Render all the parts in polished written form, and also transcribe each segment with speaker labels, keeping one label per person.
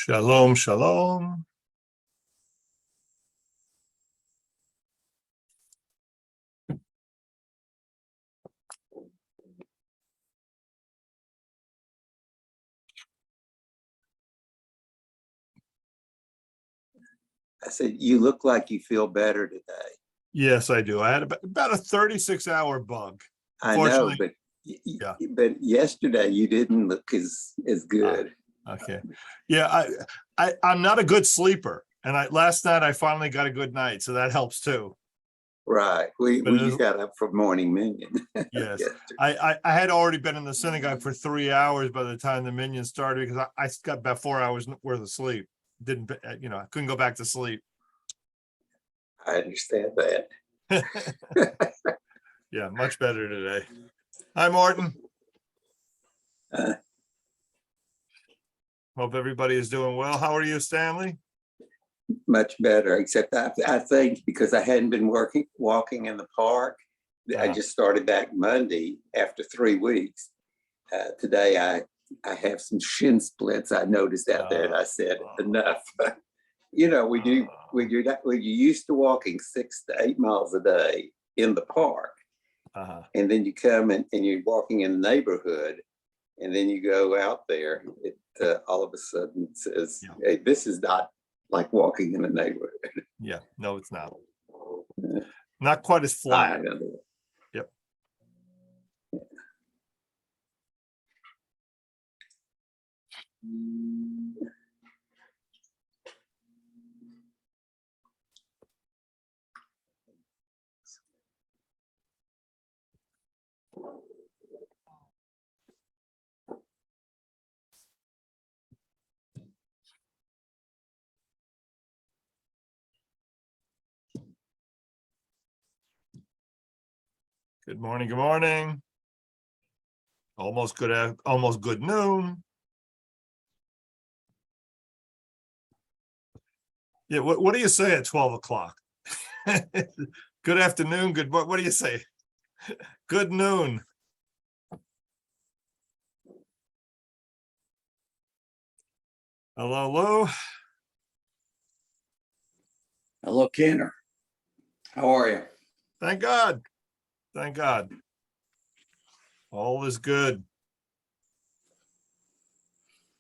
Speaker 1: Shalom, shalom.
Speaker 2: I said, you look like you feel better today.
Speaker 1: Yes, I do. I had about a 36-hour bug.
Speaker 2: I know, but yesterday you didn't look as good.
Speaker 1: Okay. Yeah, I'm not a good sleeper. And last night I finally got a good night, so that helps too.
Speaker 2: Right. We got up for morning minyan.
Speaker 1: Yes. I had already been in the synagogue for 3 hours by the time the minyan started because I got about 4 hours worth of sleep. I couldn't go back to sleep.
Speaker 2: I understand that.
Speaker 1: Yeah, much better today. Hi, Martin. Hope everybody is doing well. How are you, Stanley?
Speaker 2: Much better, except I think because I hadn't been walking in the park. I just started back Monday after 3 weeks. Today I have some shin splits I noticed out there, and I said enough. We used to walking 6 to 8 miles a day in the park, and then you come and you're walking in the neighborhood, and then you go out there. It all of a sudden says, "Hey, this is not like walking in the neighborhood."
Speaker 1: Yeah, no, it's not. Not quite as flat. Yep. Good morning. Good morning. Almost good noon. Yeah. What do you say at 12 o'clock? Good afternoon. What do you say? Good noon. Hello, hello.
Speaker 3: Hello, Cantor. How are you?
Speaker 1: Thank God. Thank God. All is good.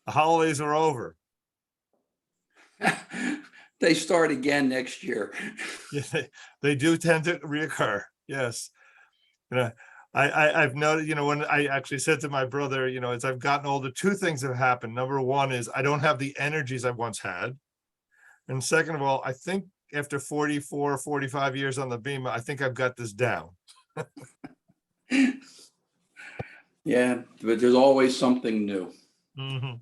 Speaker 1: The holidays are over.
Speaker 3: They start again next year.
Speaker 1: Yeah, they do tend to reoccur. Yes. I've noted, when I actually said to my brother, as I've gotten older, 2 things have happened. Number one is I don't have the energies I once had. And second of all, I think after 44, 45 years on the beam, I think I've got this down.
Speaker 3: Yeah, but there's always something new.
Speaker 1: Mm-hmm.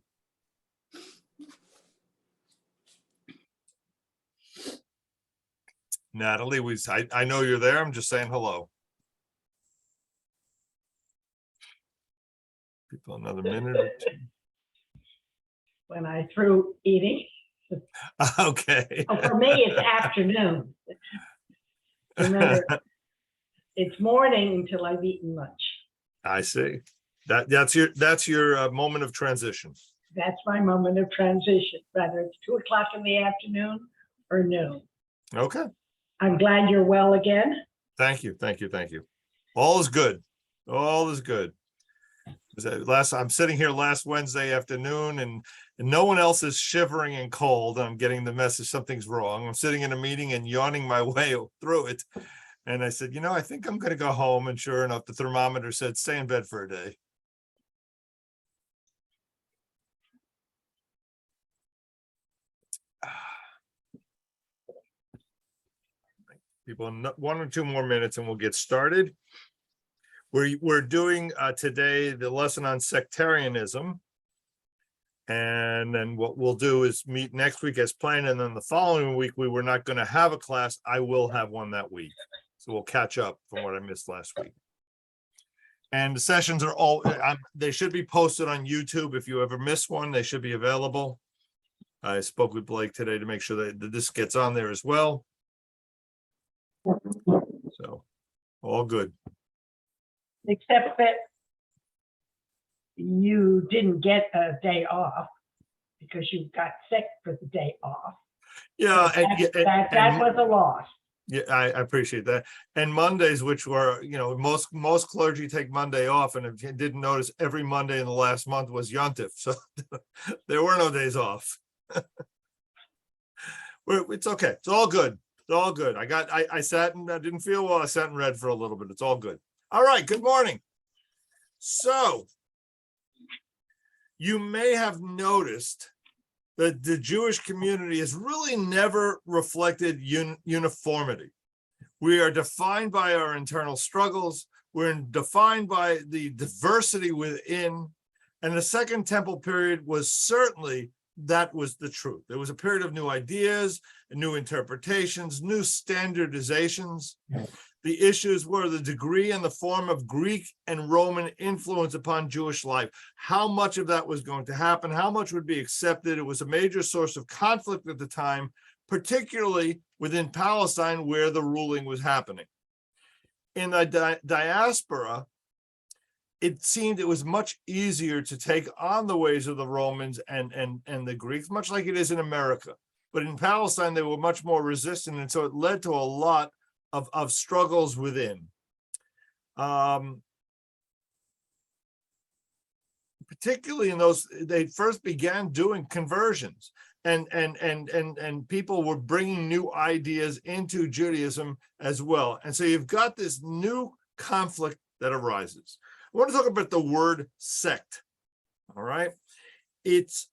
Speaker 1: Natalie, I know you're there. I'm just saying hello. People another minute or 2.
Speaker 4: When I through eating.
Speaker 1: Okay.
Speaker 4: Oh, for me, it's afternoon. Remember, it's morning until I've eaten lunch.
Speaker 1: I see. That's your moment of transition.
Speaker 4: That's my moment of transition, whether it's 2 o'clock in the afternoon or noon.
Speaker 1: Okay.
Speaker 4: I'm glad you're well again.
Speaker 1: Thank you. Thank you. Thank you. All is good. All is good. I'm sitting here last Wednesday afternoon and no one else is shivering and cold. I'm getting the message something's wrong. I'm sitting in a meeting and yawning my way through it. And I said, I think I'm going to go home. And sure enough, the thermometer said, stay in bed for a day. People, 1 or 2 more minutes and we'll get started. We're doing today the lesson on sectarianism. And then what we'll do is meet next week as planned. And then the following week, we were not going to have a class. I will have one that week. So we'll catch up from what I missed last week. And the sessions are they should be posted on YouTube. If you ever miss one, they should be available. I spoke with Blake today to make sure that this gets on there as well. So all good.
Speaker 4: Except that you didn't get a day off. because you got sick for the day off.
Speaker 1: Yeah,
Speaker 4: That was a loss.
Speaker 1: yeah, I appreciate that. And Mondays, which were, most clergy take Monday off, and if you didn't notice, every Monday in the last month was Yontif, so there were no days off. It's okay. It's all good. It's all good. I sat and I didn't feel well. I sat and read for a little bit. It's all good. All right. Good morning. So you may have noticed that the Jewish community has really never reflected uniformity. We are defined by our internal struggles. We're defined by the diversity within. And the Second Temple period was certainly, that was the truth. There was a period of new ideas, new interpretations, new standardizations. The issues were the degree and the form of Greek and Roman influence upon Jewish life. How much of that was going to happen? How much would be accepted? It was a major source of conflict at the time, particularly within Palestine, where the ruling was happening. In the diaspora, it seemed it was much easier to take on the ways of the Romans and the Greeks, much like it is in America. But in Palestine, they were much more resistant, and so it led to a lot of struggles within. Particularly in those, they first began doing conversions, and people were bringing new ideas into Judaism as well. And so you've got this new conflict that arises. I want to talk about the word sect. All right. It's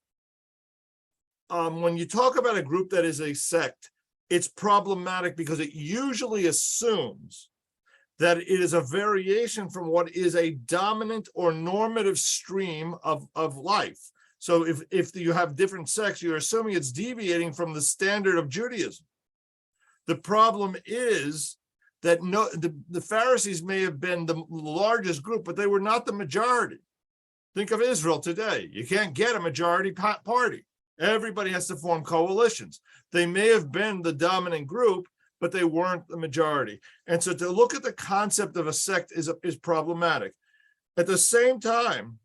Speaker 1: when you talk about a group that is a sect, it's problematic because it usually assumes that it is a variation from what is a dominant or normative stream of life. So if you have different sects, you're assuming it's deviating from the standard of Judaism. The problem is that the Pharisees may have been the largest group, but they were not the majority. Think of Israel today. You can't get a majority party. Everybody has to form coalitions. They may have been the dominant group, but they weren't the majority. And so to look at the concept of a sect is problematic. At the same time,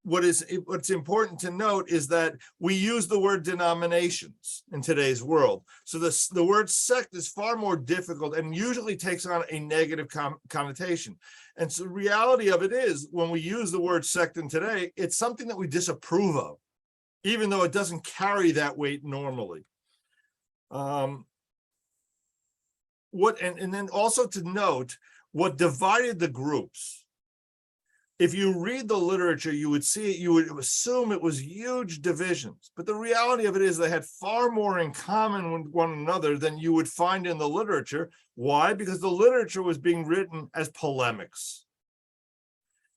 Speaker 1: what's important to note is that we use the word denominations in today's world. So the word sect is far more difficult and usually takes on a negative connotation. And so the reality of it is, when we use the word sect in today, it's something that we disapprove of, even though it doesn't carry that weight normally. And then also to note what divided the groups. If you read the literature, you would assume it was huge divisions, but the reality of it is they had far more in common with one another than you would find in the literature. Why? Because the literature was being written as polemics.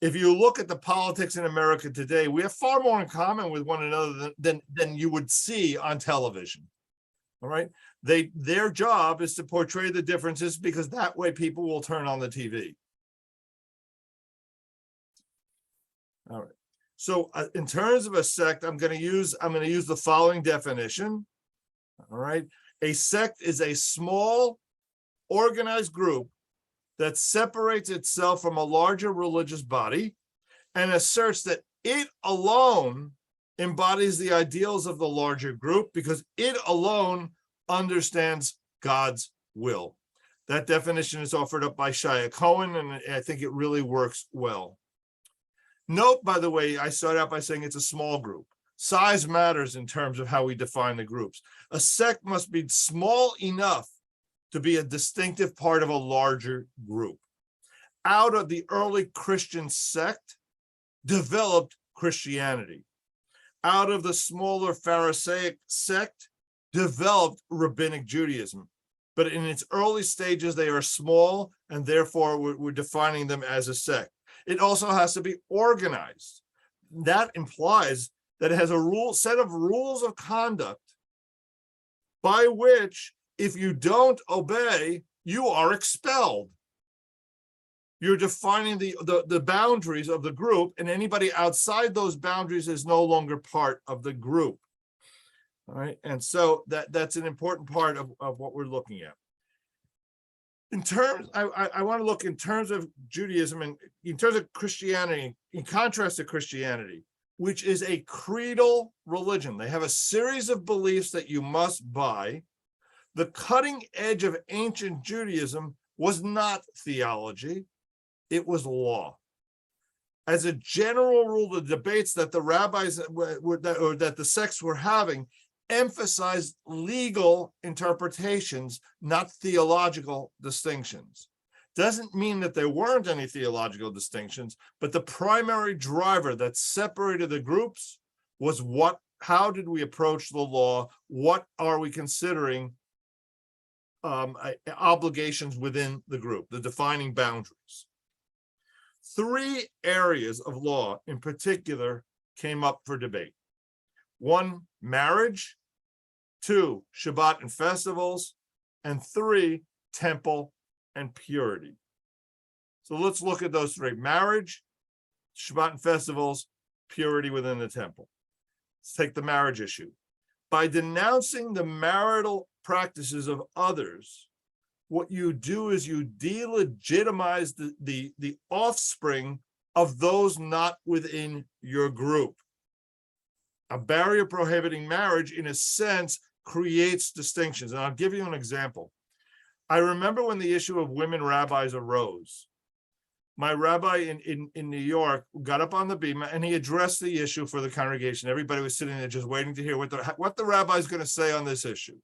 Speaker 1: If you look at the politics in America today, we have far more in common with one another than you would see on television. All right. Their job is to portray the differences because that way people will turn on the TV. All right. So in terms of a sect, I'm going to use the following definition. All right. A sect is a small organized group that separates itself from a larger religious body and asserts that it alone embodies the ideals of the larger group because it alone understands God's will. That definition is offered up by Shia Cohen, and I think it really works well. Note, by the way, I started out by saying it's a small group. Size matters in terms of how we define the groups. A sect must be small enough to be a distinctive part of a larger group. Out of the early Christian sect developed Christianity. Out of the smaller Pharisaic sect developed Rabbinic Judaism. But in its early stages, they are small, and therefore we're defining them as a sect. It also has to be organized. That implies that it has a set of rules of conduct by which, if you don't obey, you are expelled. You're defining the boundaries of the group, and anybody outside those boundaries is no longer part of the group. All right, and so that's an important part of what we're looking at. In terms, I want to look in terms of Judaism and in terms of Christianity, in contrast to Christianity. which is a creedal religion. They have a series of beliefs that you must buy. The cutting edge of ancient Judaism was not theology, it was law. As a general rule, the debates that the rabbis or that the sects were having emphasized legal interpretations, not theological distinctions. Doesn't mean that there weren't any theological distinctions, but the primary driver that separated the groups was how did we approach the law? What are we considering obligations within the group, the defining boundaries? 3 areas of law in particular came up for debate. 1, marriage. 2, Shabbat and festivals. And 3, temple and purity. So let's look at those 3: marriage, Shabbat and festivals, purity within the temple. Let's take the marriage issue. By denouncing the marital practices of others, what you do is you delegitimize the offspring of those not within your group. A barrier prohibiting marriage, in a sense, creates distinctions. And I'll give you an example. I remember when the issue of women rabbis arose. My rabbi in New York got up on the bima and he addressed the issue for the congregation. Everybody was sitting there just waiting to hear what the rabbi is going to say on this issue.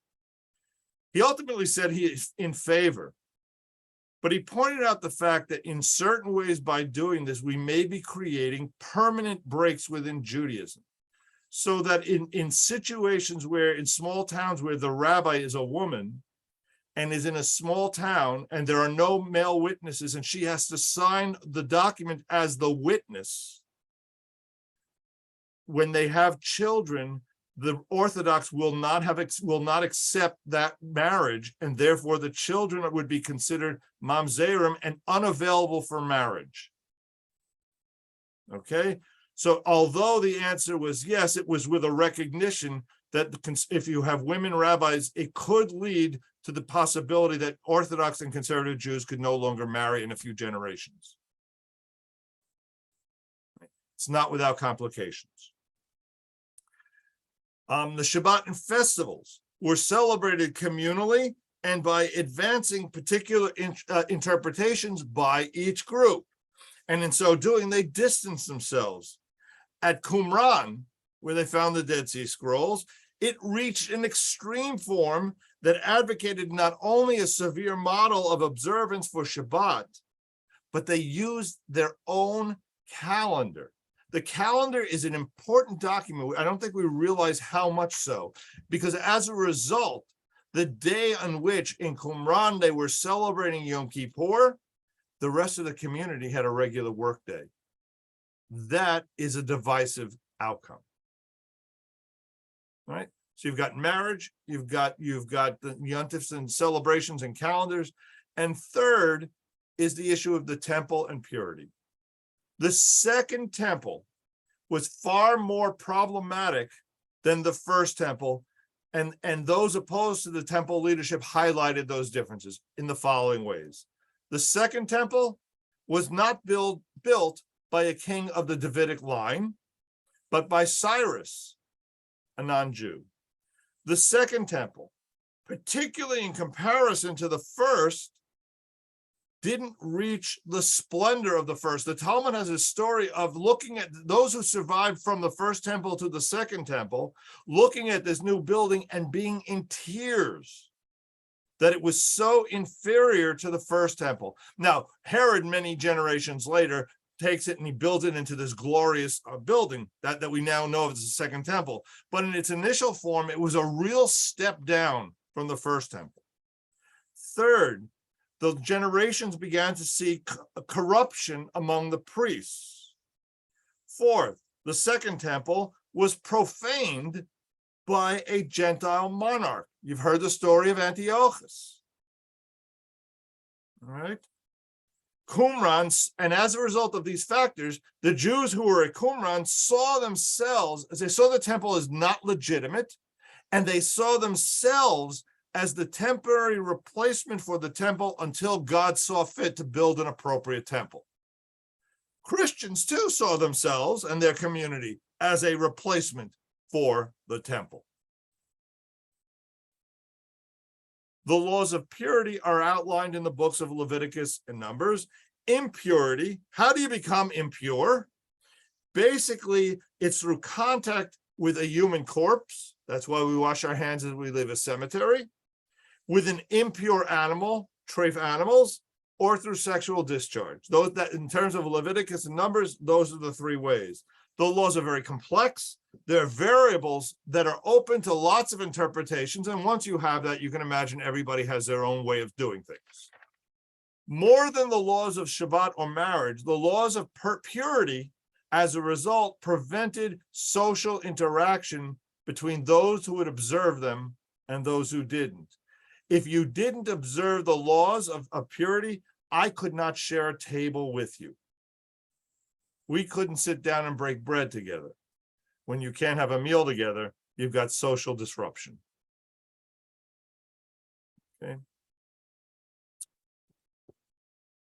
Speaker 1: He ultimately said he is in favor, but he pointed out the fact that in certain ways, by doing this, we may be creating permanent breaks within Judaism. So that in situations where, in small towns where the rabbi is a woman and is in a small town and there are no male witnesses and she has to sign the document as the witness, when they have children, the Orthodox will not accept that marriage, and therefore the children would be considered mamzerim and unavailable for marriage. Okay, so although the answer was yes, it was with a recognition that if you have women rabbis, it could lead to the possibility that Orthodox and conservative Jews could no longer marry in a few generations. It's not without complications. The Shabbat and festivals were celebrated communally and by advancing particular interpretations by each group. And in so doing, they distanced themselves. At Qumran, where they found the Dead Sea Scrolls, it reached an extreme form that advocated not only a severe model of observance for Shabbat, but they used their own calendar. The calendar is an important document. I don't think we realize how much so, because as a result, the day on which in Qumran they were celebrating Yom Kippur, the rest of the community had a regular work day. That is a divisive outcome. Right? So you've got marriage, you've got the yontifs and celebrations and calendars, and third is the issue of the temple and purity. The second temple was far more problematic than the first temple, and those opposed to the temple leadership highlighted those differences in the following ways. The second temple was not built by a king of the Davidic line, but by Cyrus, a non-Jew. The second temple, particularly in comparison to the first, didn't reach the splendor of the first. The Talmud has a story of looking at those who survived from the first temple to the second temple, looking at this new building and being in tears that it was so inferior to the first temple. Now, Herod, many generations later, takes it and he builds it into this glorious building that we now know of as the second temple. But in its initial form, it was a real step down from the first temple. Third, the generations began to see corruption among the priests. Fourth, the second temple was profaned by a Gentile monarch. You've heard the story of Antiochus. All right. Qumran, and as a result of these factors, the Jews who were at Qumran saw themselves, as they saw the temple as not legitimate, and they saw themselves as the temporary replacement for the temple until God saw fit to build an appropriate temple. Christians too saw themselves and their community as a replacement for the temple. The laws of purity are outlined in the books of Leviticus and Numbers. Impurity, how do you become impure? Basically, it's through contact with a human corpse. That's why we wash our hands as we leave a cemetery. With an impure animal, treif animals, or through sexual discharge. Those that, in terms of Leviticus and Numbers, those are the three ways. The laws are very complex. There are variables that are open to lots of interpretations. And once you have that, you can imagine everybody has their own way of doing things. More than the laws of Shabbat or marriage, the laws of purity, as a result, prevented social interaction between those who would observe them and those who didn't. If you didn't observe the laws of purity, I could not share a table with you. We couldn't sit down and break bread together. When you can't have a meal together, you've got social disruption. Okay.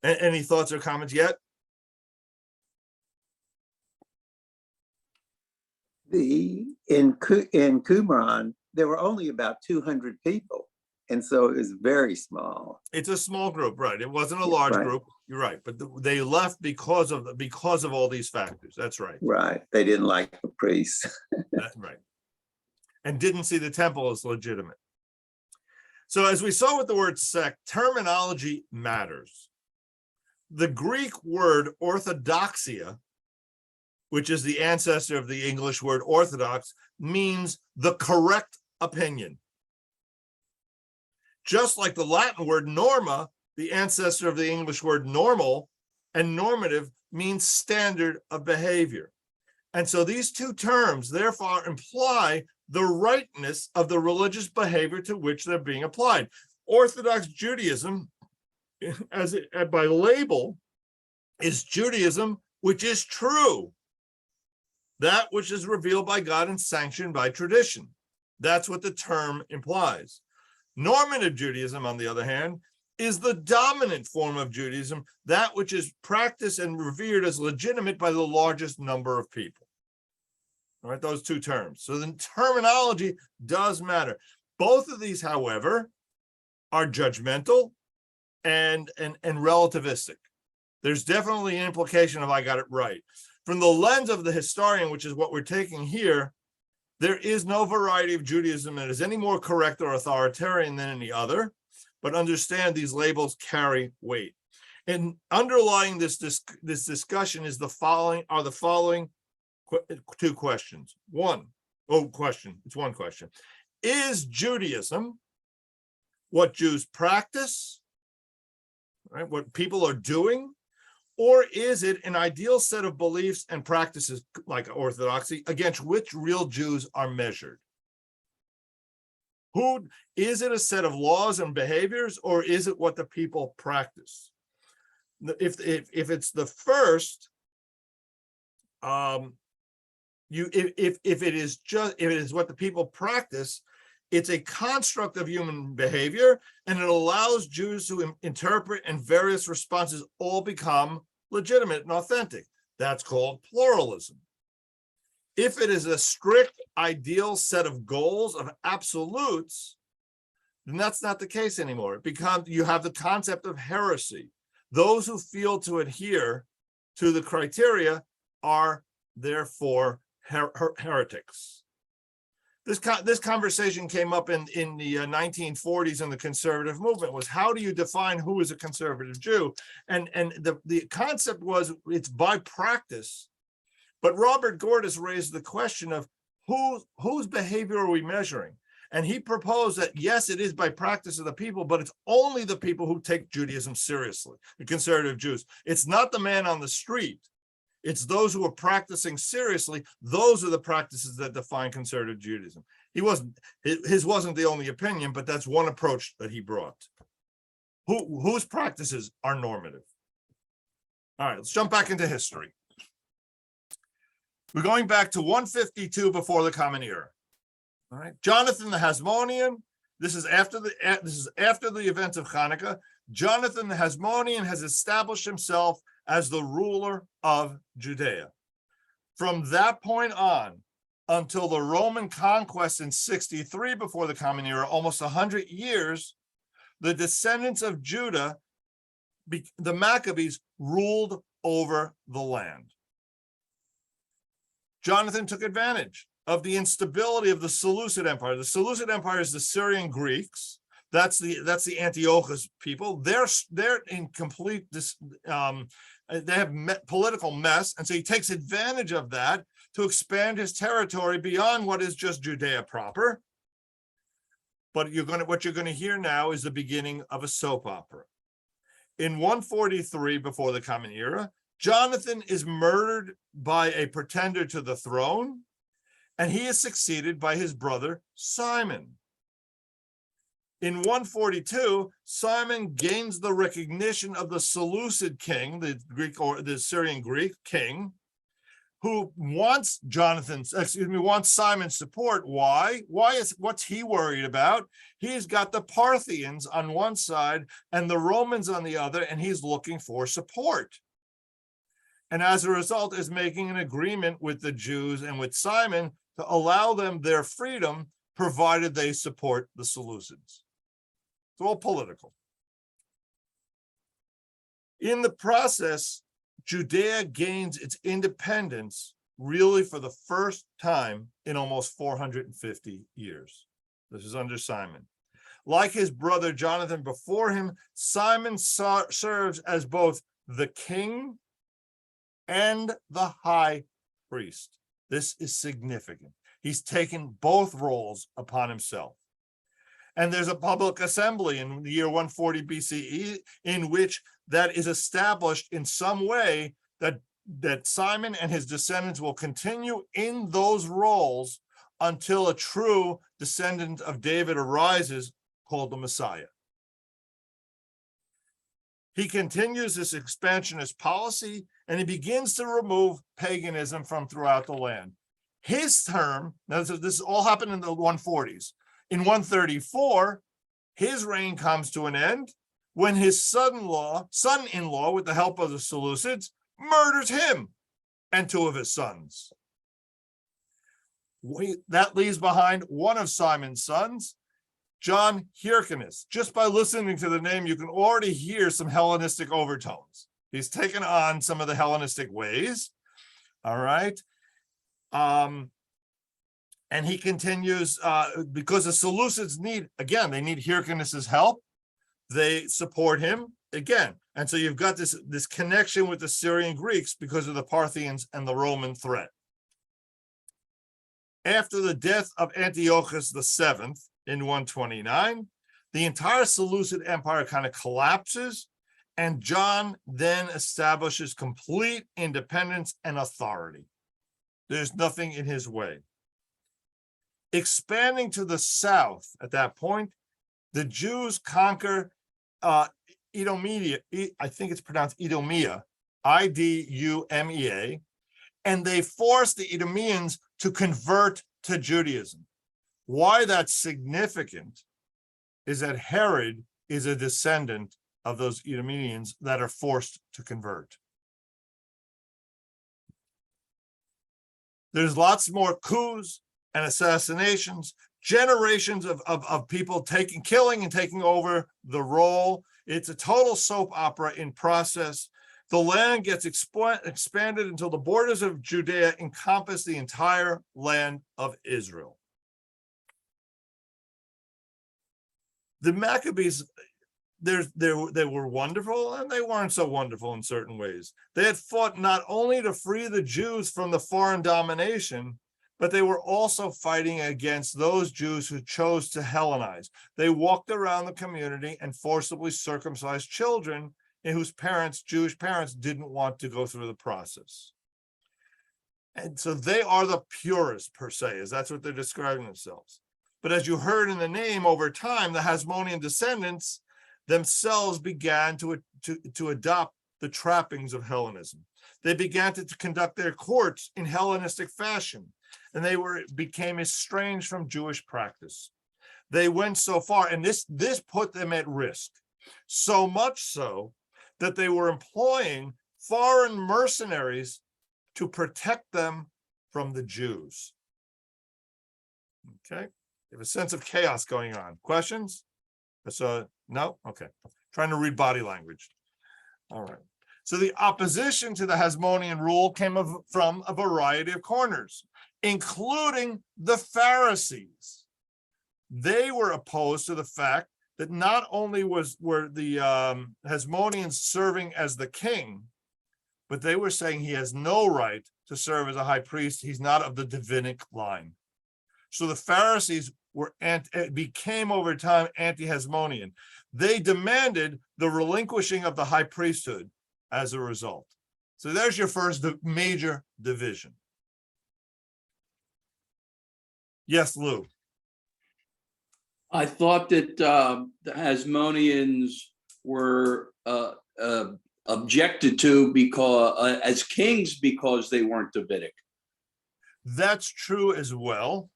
Speaker 1: Any thoughts or comments yet?
Speaker 2: In Qumran, there were only about 200 people. And so it was very small.
Speaker 1: It's a small group, right? It wasn't a large group. You're right, but they left because of all these factors. That's right.
Speaker 2: Right. They didn't like the priests.
Speaker 1: That's right. And didn't see the temple as legitimate. So as we saw with the word sect, terminology matters. The Greek word orthodoxia, which is the ancestor of the English word orthodox, means the correct opinion. Just like the Latin word norma, the ancestor of the English word normal, and normative means standard of behavior. And so these two terms therefore imply the rightness of the religious behavior to which they're being applied. Orthodox Judaism, by label, is Judaism which is true, that which is revealed by God and sanctioned by tradition. That's what the term implies. Normative Judaism, on the other hand, is the dominant form of Judaism, that which is practiced and revered as legitimate by the largest number of people. All right, those two terms. So the terminology does matter. Both of these, however, are judgmental and relativistic. There's definitely an implication of I got it right. From the lens of the historian, which is what we're taking here, there is no variety of Judaism that is any more correct or authoritarian than any other, but understand these labels carry weight. And underlying this discussion is the following two questions. It's one question. Is Judaism what Jews practice, right? What people are doing? Or is it an ideal set of beliefs and practices like orthodoxy against which real Jews are measured? Who is it a set of laws and behaviors, or is it what the people practice? If it's the first, if it is what the people practice, it's a construct of human behavior, and it allows Jews to interpret, and various responses all become legitimate and authentic. That's called pluralism. If it is a strict, ideal set of goals, of absolutes, then that's not the case anymore. You have the concept of heresy. Those who fail to adhere to the criteria are therefore heretics. This conversation came up in the 1940s in the conservative movement, was how do you define who is a conservative Jew? And the concept was it's by practice. But Robert Gordis raised the question of whose behavior are we measuring? And he proposed that, yes, it is by practice of the people, but it's only the people who take Judaism seriously, the conservative Jews. It's not the man on the street. It's those who are practicing seriously. Those are the practices that define conservative Judaism. His wasn't the only opinion, but that's one approach that he brought. Whose practices are normative? All right, let's jump back into history. We're going back to 152 before the Common Era. All right, Jonathan the Hasmonean. This is after the events of Hanukkah. Jonathan the Hasmonean has established himself as the ruler of Judea. From that point on, until the Roman conquest in 63 before the Common Era, almost 100 years, the descendants of Judah, the Maccabees, ruled over the land. Jonathan took advantage of the instability of the Seleucid Empire. The Seleucid Empire is the Syrian Greeks. That's the Antiochus people. They're in complete they have political mess, and so he takes advantage of that to expand his territory beyond what is just Judea proper. But what you're going to hear now is the beginning of a soap opera. In 143 before the Common Era, Jonathan is murdered by a pretender to the throne, and he is succeeded by his brother Simon. In 142, Simon gains the recognition of the Seleucid king, the Greek or the Syrian Greek king, who wants Simon's support. Why? What's he worried about? He's got the Parthians on one side and the Romans on the other, and he's looking for support. And as a result, is making an agreement with the Jews and with Simon to allow them their freedom, provided they support the Seleucids. It's all political. In the process, Judea gains its independence really for the first time in almost 450 years. This is under Simon. Like his brother Jonathan before him, Simon serves as both the king and the high priest. This is significant. He's taken both roles upon himself. And there's a public assembly in the year 140 BCE in which that is established in some way that Simon and his descendants will continue in those roles until a true descendant of David arises called the Messiah. He continues this expansionist policy, and he begins to remove paganism from throughout the land. His term, now this all happened in the 140s. In 134, his reign comes to an end when his son-in-law, with the help of the Seleucids, murders him and two of his sons. That leaves behind one of Simon's sons, John Hyrcanus. Just by listening to the name, you can already hear some Hellenistic overtones. He's taken on some of the Hellenistic ways. All right. And he continues, because the Seleucids need Hyrcanus's help. They support him again. And so you've got this connection with the Syrian Greeks because of the Parthians and the Roman threat. After the death of Antiochus VII in 129, the entire Seleucid Empire kind of collapses, and John then establishes complete independence and authority. There's nothing in his way. Expanding to the south at that point, the Jews conquer Idumea, I think it's pronounced Idumea, Idumea, and they force the Idumeans to convert to Judaism. Why that's significant is that Herod is a descendant of those Idumeans that are forced to convert. There's lots more coups and assassinations, generations of people killing and taking over the role. It's a total soap opera in process. The land gets expanded until the borders of Judea encompass the entire land of Israel. The Maccabees, they were wonderful, and they weren't so wonderful in certain ways. They had fought not only to free the Jews from the foreign domination, but they were also fighting against those Jews who chose to Hellenize. They walked around the community and forcibly circumcised children whose parents, Jewish parents, didn't want to go through the process. And so they are the purists, per se, as that's what they're describing themselves. But as you heard in the name, over time, the Hasmonean descendants themselves began to adopt the trappings of Hellenism. They began to conduct their courts in Hellenistic fashion, and they became estranged from Jewish practice. They went so far, and this put them at risk, so much so that they were employing foreign mercenaries to protect them from the Jews. Okay, you have a sense of chaos going on. Questions? So, no? Okay. Trying to read body language. All right. So the opposition to the Hasmonean rule came from a variety of corners, including the Pharisees. They were opposed to the fact that not only were the Hasmoneans serving as the king, but they were saying he has no right to serve as a high priest. He's not of the Davidic line. So the Pharisees became over time anti-Hasmonean. They demanded the relinquishing of the high priesthood as a result. So there's your first major division. Yes, Lou.
Speaker 3: I thought that the Hasmoneans were objected to because as kings because they weren't Davidic.
Speaker 1: That's true as well,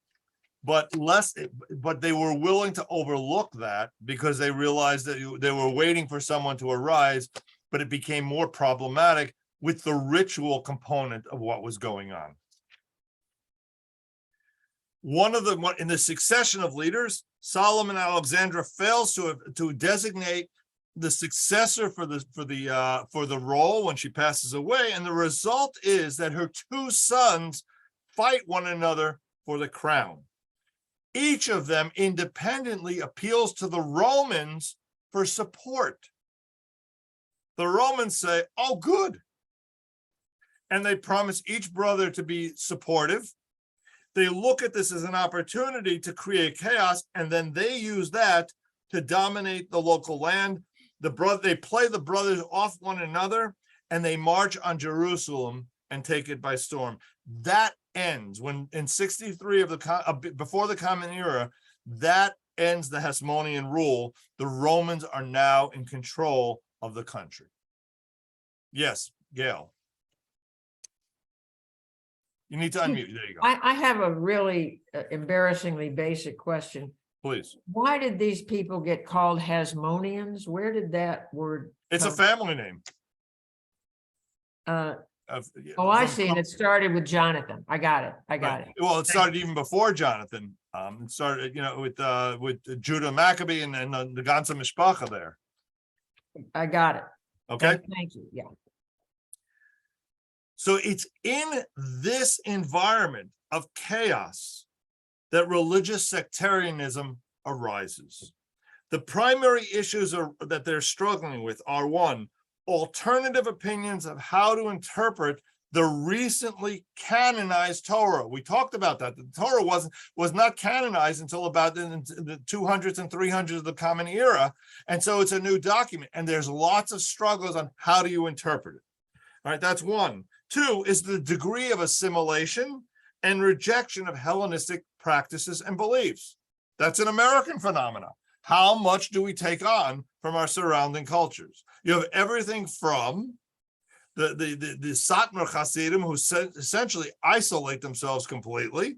Speaker 1: but they were willing to overlook that because they realized that they were waiting for someone to arise, but it became more problematic with the ritual component of what was going on. In the succession of leaders, Solomon Alexandra fails to designate the successor for the role when she passes away, and the result is that her two sons fight one another for the crown. Each of them independently appeals to the Romans for support. The Romans say, "Oh, good," and they promise each brother to be supportive. They look at this as an opportunity to create chaos, and then they use that to dominate the local land. They play the brothers off one another, and they march on Jerusalem and take it by storm. That ends when in 63 before the Common Era. That ends the Hasmonean rule. The Romans are now in control of the country. Yes, Gail. You need to unmute. There you go.
Speaker 5: I have a really embarrassingly basic question.
Speaker 1: Please.
Speaker 5: Why did these people get called Hasmoneans? Where did that word
Speaker 1: It's a
Speaker 5: come?
Speaker 1: family name.
Speaker 5: I see. And it started with Jonathan. I got it.
Speaker 1: Well, it started even before Jonathan. It started, with Judah Maccabee and the Ganze Mishpacha there.
Speaker 5: I got it.
Speaker 1: Okay.
Speaker 5: Thank you. Yeah.
Speaker 1: So it's in this environment of chaos that religious sectarianism arises. The primary issues that they're struggling with are: one, alternative opinions of how to interpret the recently canonized Torah. We talked about that. The Torah was not canonized until about the 200s and 300s of the Common Era. And so it's a new document, and there's lots of struggles on how do you interpret it. All right, that's one. Two is the degree of assimilation and rejection of Hellenistic practices and beliefs. That's an American phenomenon. How much do we take on from our surrounding cultures? You have everything from the Satmar Hasidim, who essentially isolate themselves completely,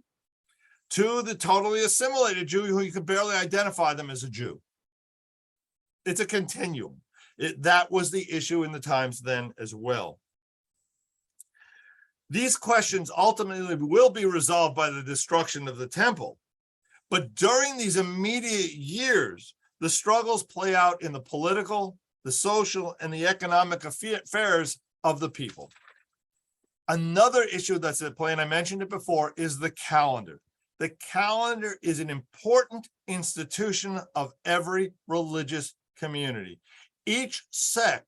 Speaker 1: to the totally assimilated Jew who you could barely identify them as a Jew. It's a continuum. That was the issue in the times then as well. These questions ultimately will be resolved by the destruction of the temple. But during these immediate years, the struggles play out in the political, the social, and the economic affairs of the people. Another issue that's at play, and I mentioned it before, is the calendar. The calendar is an important institution of every religious community. Each sect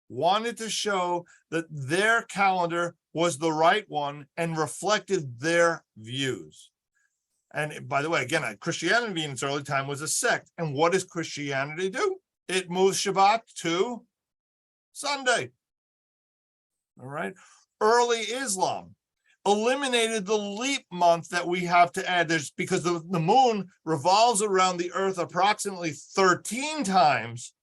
Speaker 1: wanted to show that their calendar was the right one and reflected their views. And by the way, again, Christianity in its early time was a sect. And what does Christianity do? It moves Shabbat to Sunday. All right. Early Islam eliminated the leap month that we have to add. Because the moon revolves around the earth approximately 13 times,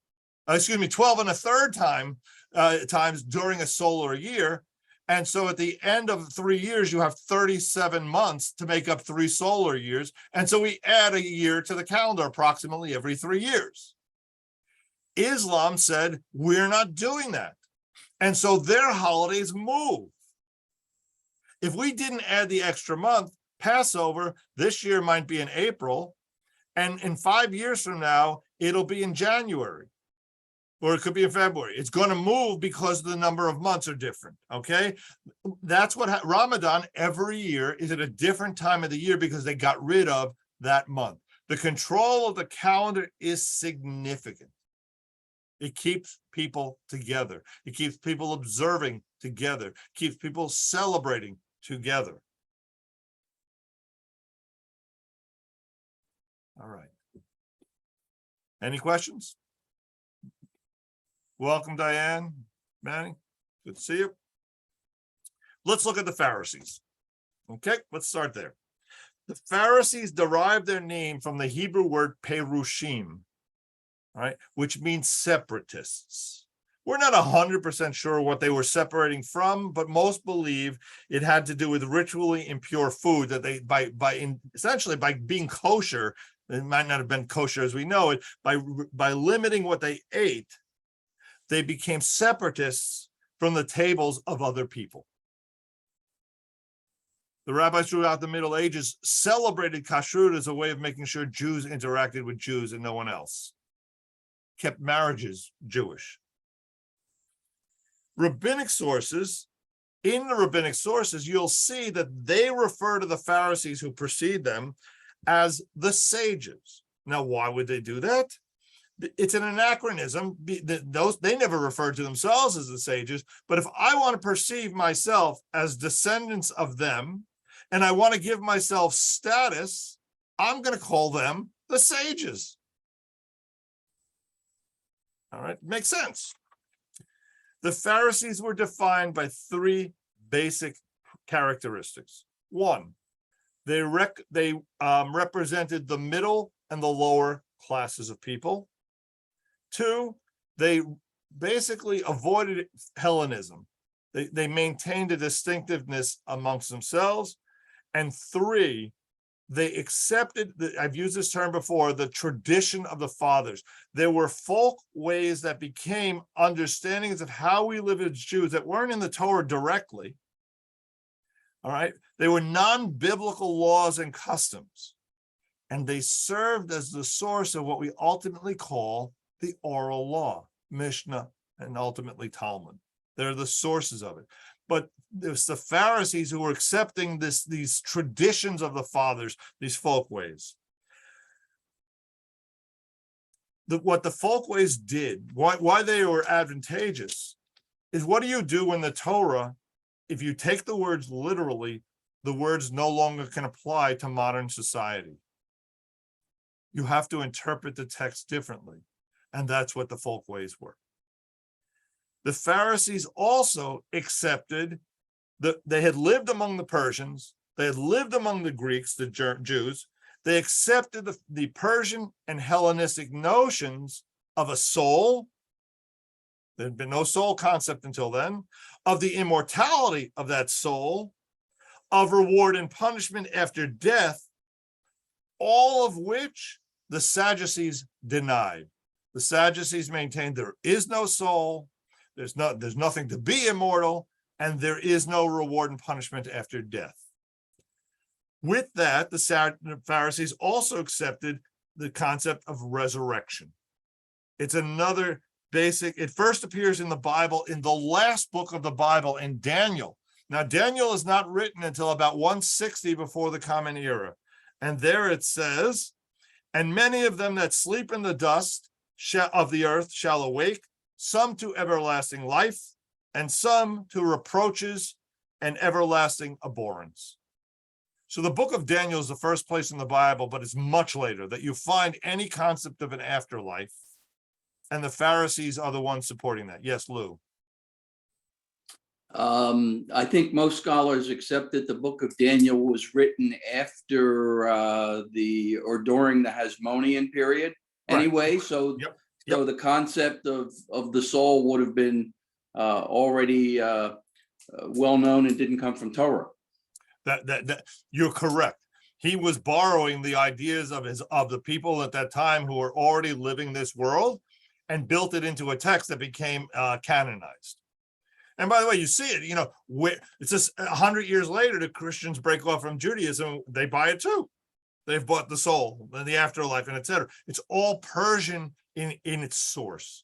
Speaker 1: 12 and a third times during a solar year. And so at the end of 3 years, you have 37 months to make up 3 solar years. And so we add a year to the calendar approximately every 3 years. Islam said, we're not doing that. And so their holidays move. If we didn't add the extra month, Passover this year might be in April, and in 5 years from now, it'll be in January, or it could be in February. It's going to move because the number of months are different, okay? That's what Ramadan every year is at a different time of the year because they got rid of that month. The control of the calendar is significant. It keeps people together. It keeps people observing together, keeps people celebrating together. All right. Any questions? Welcome, Diane, Manny. Good to see you. Let's look at the Pharisees. Okay, let's start there. The Pharisees derived their name from the Hebrew word perushim, right, which means separatists. We're not 100% sure what they were separating from, but most believe it had to do with ritually impure food that they, essentially by being kosher, it might not have been kosher as we know it, by limiting what they ate, they became separatists from the tables of other people. The rabbis throughout the Middle Ages celebrated kashrut as a way of making sure Jews interacted with Jews and no one else. Kept marriages Jewish. Rabbinic sources, in the rabbinic sources, you'll see that they refer to the Pharisees who precede them as the sages. Now, why would they do that? It's an anachronism. They never referred to themselves as the sages, but if I want to perceive myself as descendants of them, and I want to give myself status, I'm going to call them the sages. All right, makes sense. The Pharisees were defined by three basic characteristics. One, they represented the middle and the lower classes of people. Two, they basically avoided Hellenism. They maintained a distinctiveness amongst themselves. And three, they accepted, I've used this term before, the tradition of the fathers. There were folk ways that became understandings of how we live as Jews that weren't in the Torah directly. All right, they were non-biblical laws and customs, and they served as the source of what we ultimately call the oral law, Mishnah, and ultimately Talmud. They're the sources of it. But there's the Pharisees who were accepting these traditions of the fathers, these folk ways. What the folk ways did, why they were advantageous, is what do you do when the Torah, if you take the words literally, the words no longer can apply to modern society. You have to interpret the text differently. And that's what the folk ways were. The Pharisees also accepted that they had lived among the Persians, they had lived among the Greeks, the Jews. They accepted the Persian and Hellenistic notions of a soul. There had been no soul concept until then, of the immortality of that soul, of reward and punishment after death, all of which the Sadducees denied. The Sadducees maintained there is no soul, there's nothing to be immortal, and there is no reward and punishment after death. With that, the Pharisees also accepted the concept of resurrection. It's another basic, it first appears in the Bible, in the last book of the Bible, in Daniel. Now, Daniel is not written until about 160 before the Common Era. And there it says, and many of them that sleep in the dust of the earth shall awake, some to everlasting life, and some to reproaches and everlasting abhorrence. So the book of Daniel is the first place in the Bible, but it's much later that you find any concept of an afterlife. And the Pharisees are the ones supporting that. Yes, Lou.
Speaker 3: I think most scholars accept that the book of Daniel was written after or during the Hasmonean period anyway. Right. So, yep. So the concept of the soul would have been already well known and didn't come from Torah.
Speaker 1: That you're correct. He was borrowing the ideas of the people at that time who were already living this world and built it into a text that became canonized. And by the way, you see it, where it's just 100 years later, the Christians break off from Judaism, they buy it too. They've bought the soul and the afterlife and etc. It's all Persian in its source,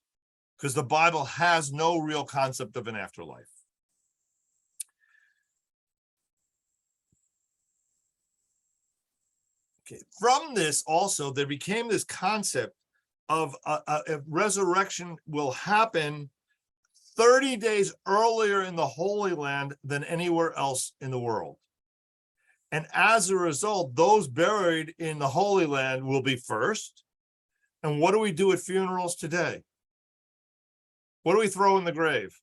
Speaker 1: because the Bible has no real concept of an afterlife. Okay. From this also, there became this concept of a resurrection will happen 30 days earlier in the Holy Land than anywhere else in the world. And as a result, those buried in the Holy Land will be first. And what do we do at funerals today? What do we throw in the grave?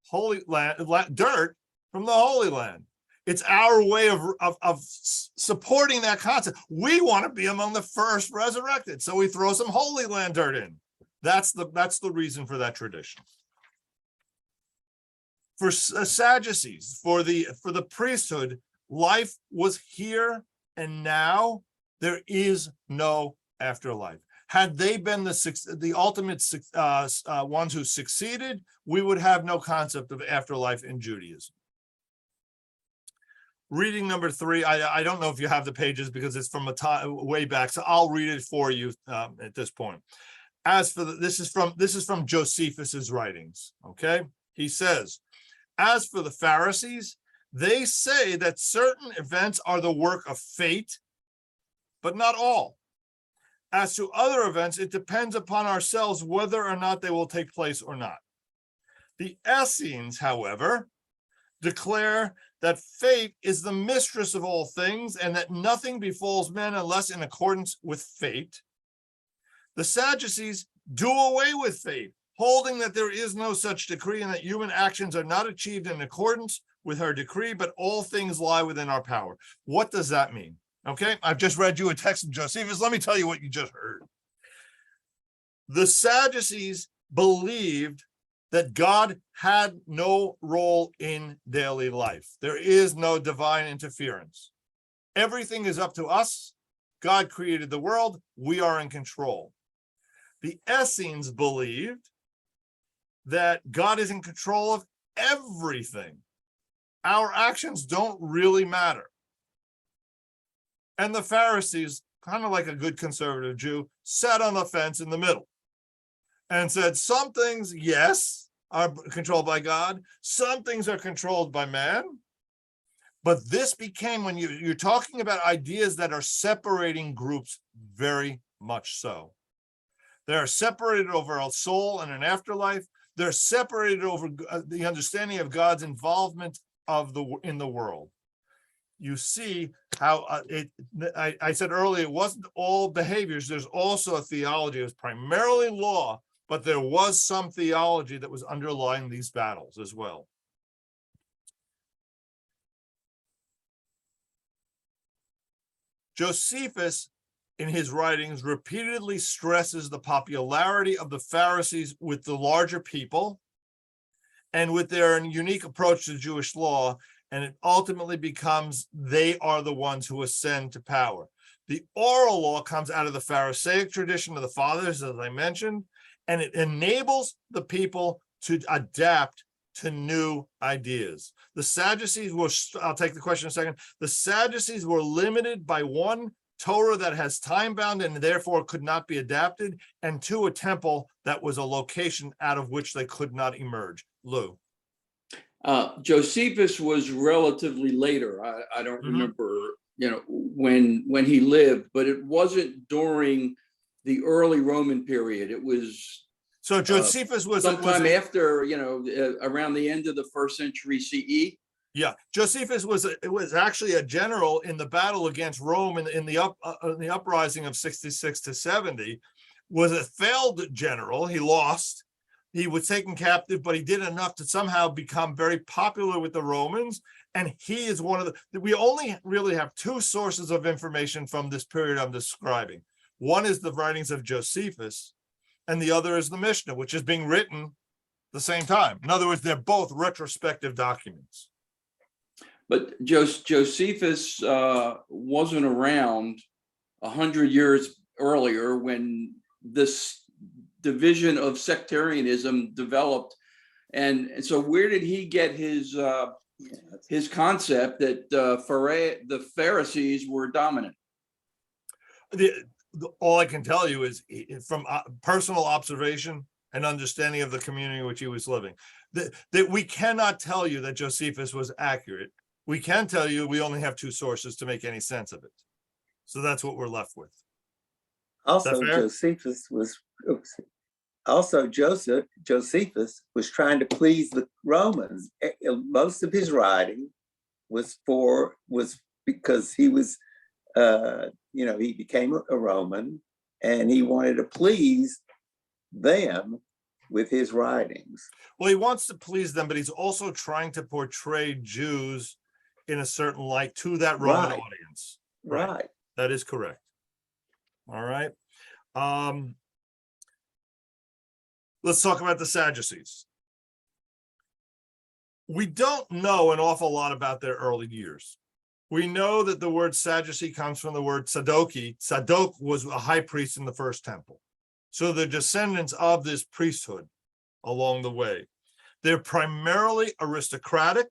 Speaker 1: Holy land, dirt from the Holy Land. It's our way of supporting that concept. We want to be among the first resurrected, so we throw some Holy Land dirt in. That's the reason for that tradition. For Sadducees, for the priesthood, life was here and now. There is no afterlife. Had they been the ultimate ones who succeeded, we would have no concept of afterlife in Judaism. Reading number 3, I don't know if you have the pages because it's from a time way back, so I'll read it for you at this point. As for this is from Josephus's writings. Okay, he says, as for the Pharisees, they say that certain events are the work of fate, but not all. As to other events, it depends upon ourselves whether or not they will take place or not. The Essenes, however, declare that fate is the mistress of all things and that nothing befalls men unless in accordance with fate. The Sadducees do away with fate, holding that there is no such decree and that human actions are not achieved in accordance with her decree, but all things lie within our power. What does that mean? Okay, I've just read you a text of Josephus. Let me tell you what you just heard. The Sadducees believed that God had no role in daily life. There is no divine interference. Everything is up to us. God created the world. We are in control. The Essenes believed that God is in control of everything. Our actions don't really matter. And the Pharisees, kind of like a good conservative Jew, sat on the fence in the middle and said some things, yes, are controlled by God. Some things are controlled by man. But this became, when you're talking about ideas that are separating groups, very much so. They are separated over a soul and an afterlife. They're separated over the understanding of God's involvement in the world. You see how I said earlier, it wasn't all behaviors. There's also a theology. It was primarily law, but there was some theology that was underlying these battles as well. Josephus, in his writings, repeatedly stresses the popularity of the Pharisees with the larger people and with their unique approach to Jewish law, and it ultimately becomes they are the ones who ascend to power. The oral law comes out of the Pharisaic tradition of the fathers, as I mentioned, and it enables the people to adapt to new ideas. The Sadducees were, I'll take the question in a second, the Sadducees were limited by one, Torah that has time bound and therefore could not be adapted, and two, a temple that was a location out of which they could not emerge. Lou.
Speaker 3: Josephus was relatively later. I don't remember, when he lived, but it wasn't during the early Roman period. It was
Speaker 1: so Josephus was
Speaker 3: sometime after, around the end of the 1st century CE.
Speaker 1: Yeah, Josephus was actually a general in the battle against Rome in the uprising of 66 to 70. Was a failed general. He lost. He was taken captive, but he did enough to somehow become very popular with the Romans. And he is one of we only really have two sources of information from this period I'm describing. One is the writings of Josephus, and the other is the Mishnah, which is being written the same time. In other words, they're both retrospective documents.
Speaker 3: But Josephus wasn't around 100 years earlier when this division of sectarianism developed And so where did he get his concept that the Pharisees were dominant?
Speaker 1: All I can tell you is from personal observation and understanding of the community in which he was living, that we cannot tell you that Josephus was accurate. We can tell you we only have two sources to make any sense of it. So that's what we're left with.
Speaker 2: Also, Josephus was trying to please the Romans. Most of his writing was because he was, he became a Roman, and he wanted to please them with his writings.
Speaker 1: Well, he wants to please them, but he's also trying to portray Jews in a certain light to that Roman audience.
Speaker 2: Right.
Speaker 1: That is correct. All right. Let's talk about the Sadducees. We don't know an awful lot about their early years. We know that the word Sadducee comes from the word Sadoki. Sadok was a high priest in the first temple. So they're descendants of this priesthood along the way. They're primarily aristocratic,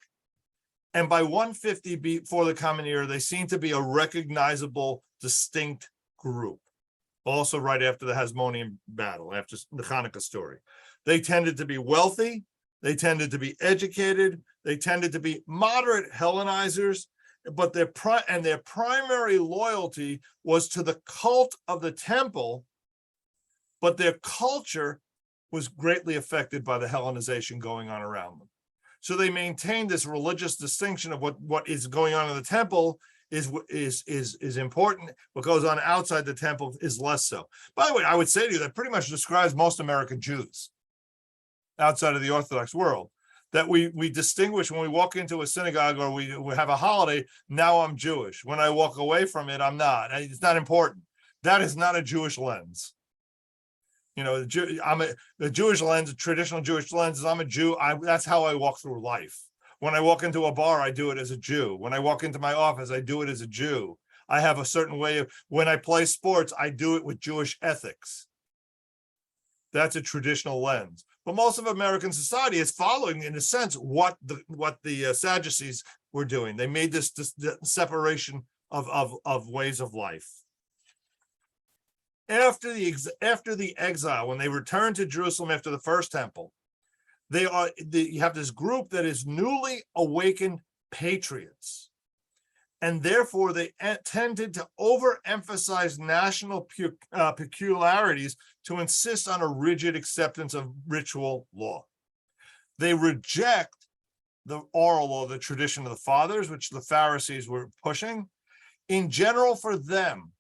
Speaker 1: and by 150 before the Common Era, they seem to be a recognizable, distinct group. Also right after the Hasmonean battle, after the Hanukkah story. They tended to be wealthy, they tended to be educated, they tended to be moderate Hellenizers, but their primary loyalty was to the cult of the temple, but their culture was greatly affected by the Hellenization going on around them. So they maintained this religious distinction of what is going on in the temple is important. What goes on outside the temple is less so. By the way, I would say to you that pretty much describes most American Jews outside of the Orthodox world, that we distinguish when we walk into a synagogue or we have a holiday. Now I'm Jewish. When I walk away from it, I'm not. It's not important. That is not a Jewish lens. The Jewish lens, the traditional Jewish lens is I'm a Jew. That's how I walk through life. When I walk into a bar, I do it as a Jew. When I walk into my office, I do it as a Jew. I have a certain way of, when I play sports, I do it with Jewish ethics. That's a traditional lens. But most of American society is following, in a sense, what the Sadducees were doing. They made this separation of ways of life. After the exile, when they returned to Jerusalem after the first temple, you have this group that is newly awakened patriots, and therefore they tended to overemphasize national peculiarities to insist on a rigid acceptance of ritual law. They reject the oral law, the tradition of the fathers, which the Pharisees were pushing. In general, for them,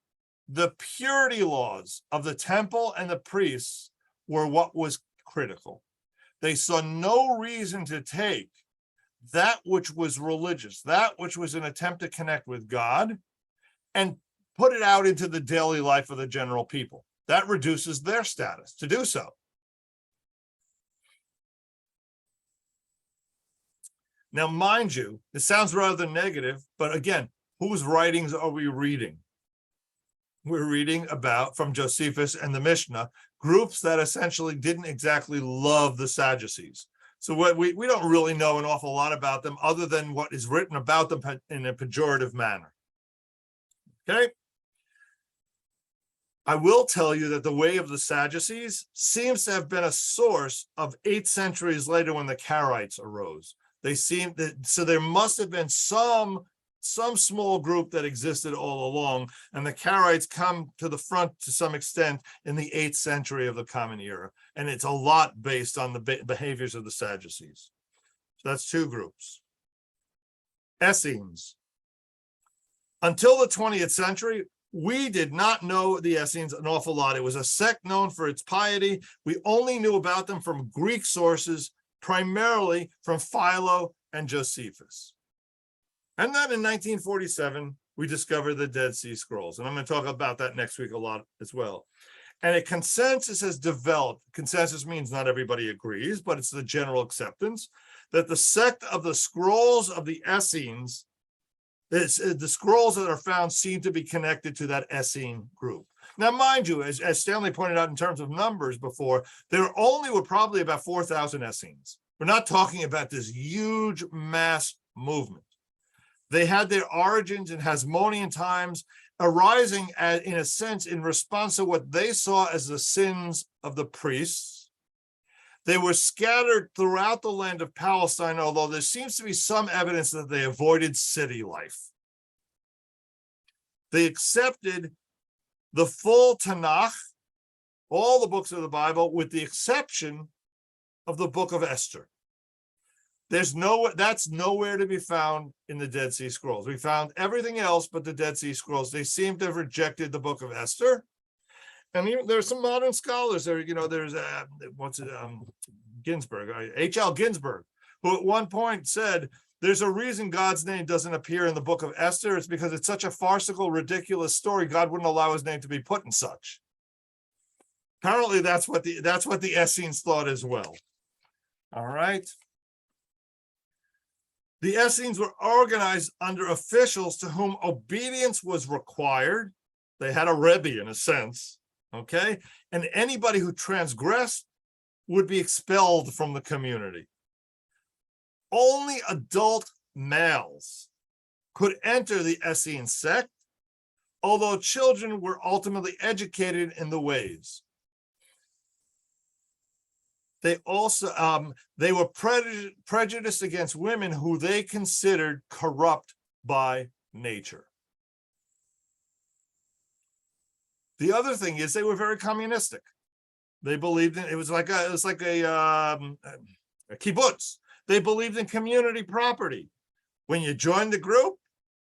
Speaker 1: the purity laws of the temple and the priests were what was critical. They saw no reason to take that which was religious, that which was an attempt to connect with God, and put it out into the daily life of the general people. That reduces their status to do so. Now, mind you, it sounds rather negative, but again, whose writings are we reading? We're reading about, from Josephus and the Mishnah, groups that essentially didn't exactly love the Sadducees. So we don't really know an awful lot about them other than what is written about them in a pejorative manner. Okay? I will tell you that the way of the Sadducees seems to have been a source of 8 centuries later when the Karaites arose. So there must have been some small group that existed all along, and the Karaites come to the front to some extent in the 8th century of the Common Era, and it's a lot based on the behaviors of the Sadducees. So that's 2 groups. Essenes. Until the 20th century, we did not know the Essenes an awful lot. It was a sect known for its piety. We only knew about them from Greek sources, primarily from Philo and Josephus. And then in 1947, we discovered the Dead Sea Scrolls. And I'm going to talk about that next week a lot as well. And a consensus has developed. Consensus means not everybody agrees, but it's the general acceptance that the sect of the scrolls of the Essenes, the scrolls that are found seem to be connected to that Essene group. Now, mind you, as Stanley pointed out in terms of numbers before, there only were probably about 4,000 Essenes. We're not talking about this huge mass movement. They had their origins in Hasmonean times, arising in a sense in response to what they saw as the sins of the priests. They were scattered throughout the land of Palestine, although there seems to be some evidence that they avoided city life. They accepted the full Tanakh, all the books of the Bible, with the exception of the book of Esther. That's nowhere to be found in the Dead Sea Scrolls. We found everything else but the Dead Sea Scrolls. They seem to have rejected the book of Esther. And even, there's some modern scholars there, there's Ginsburg, H.L. Ginsburg, who at one point said, there's a reason God's name doesn't appear in the book of Esther. It's because it's such a farcical, ridiculous story. God wouldn't allow his name to be put in such. Apparently that's what the Essenes thought as well. All right. The Essenes were organized under officials to whom obedience was required. They had a Rebbe in a sense, okay? And anybody who transgressed would be expelled from the community. Only adult males could enter the Essene sect, although children were ultimately educated in the ways. They also they were prejudiced against women who they considered corrupt by nature. The other thing is they were very communistic. They believed in it was like a kibbutz. They believed in community property. When you join the group,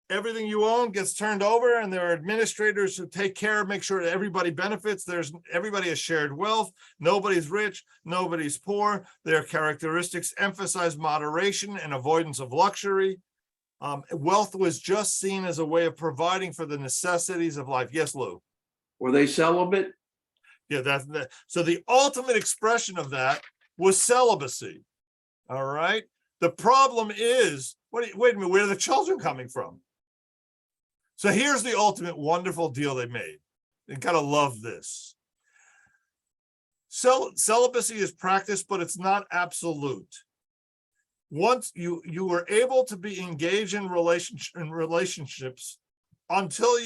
Speaker 1: everything you own gets turned over, and there are administrators who take care, make sure that everybody benefits. Everybody has shared wealth. Nobody's rich, nobody's poor. Their characteristics emphasize moderation and avoidance of luxury. Wealth was just seen as a way of providing for the necessities of life. Yes, Lou?
Speaker 3: Were they celibate?
Speaker 1: Yeah, so the ultimate expression of that was celibacy. All right. The problem is, wait a minute, where are the children coming from? So here's the ultimate wonderful deal they made. You gotta love this. Celibacy is practiced, but it's not absolute. Once you were able to be engaged in relationships until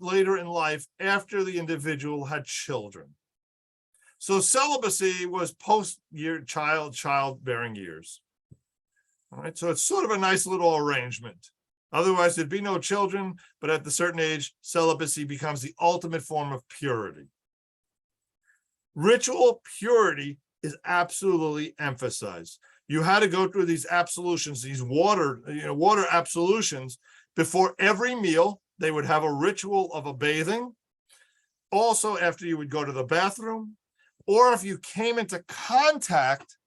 Speaker 1: later in life, after the individual had children. So celibacy was childbearing years. All right, so it's sort of a nice little arrangement. Otherwise, there'd be no children, but at a certain age, celibacy becomes the ultimate form of purity. Ritual purity is absolutely emphasized. You had to go through these absolutions, these water absolutions before every meal. They would have a ritual of a bathing. Also, after you would go to the bathroom, or if you came into contact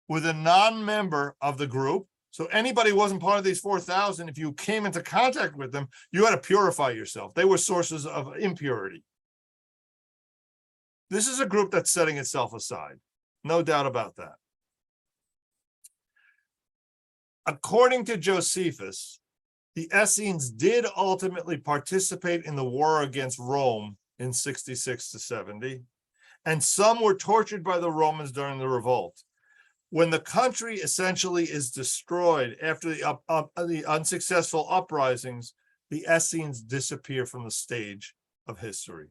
Speaker 1: with a non-member of the group. So anybody who wasn't part of these 4,000, if you came into contact with them, you had to purify yourself. They were sources of impurity. This is a group that's setting itself aside. No doubt about that. According to Josephus, the Essenes did ultimately participate in the war against Rome in 66 to 70, and some were tortured by the Romans during the revolt. When the country essentially is destroyed after the unsuccessful uprisings, the Essenes disappear from the stage of history.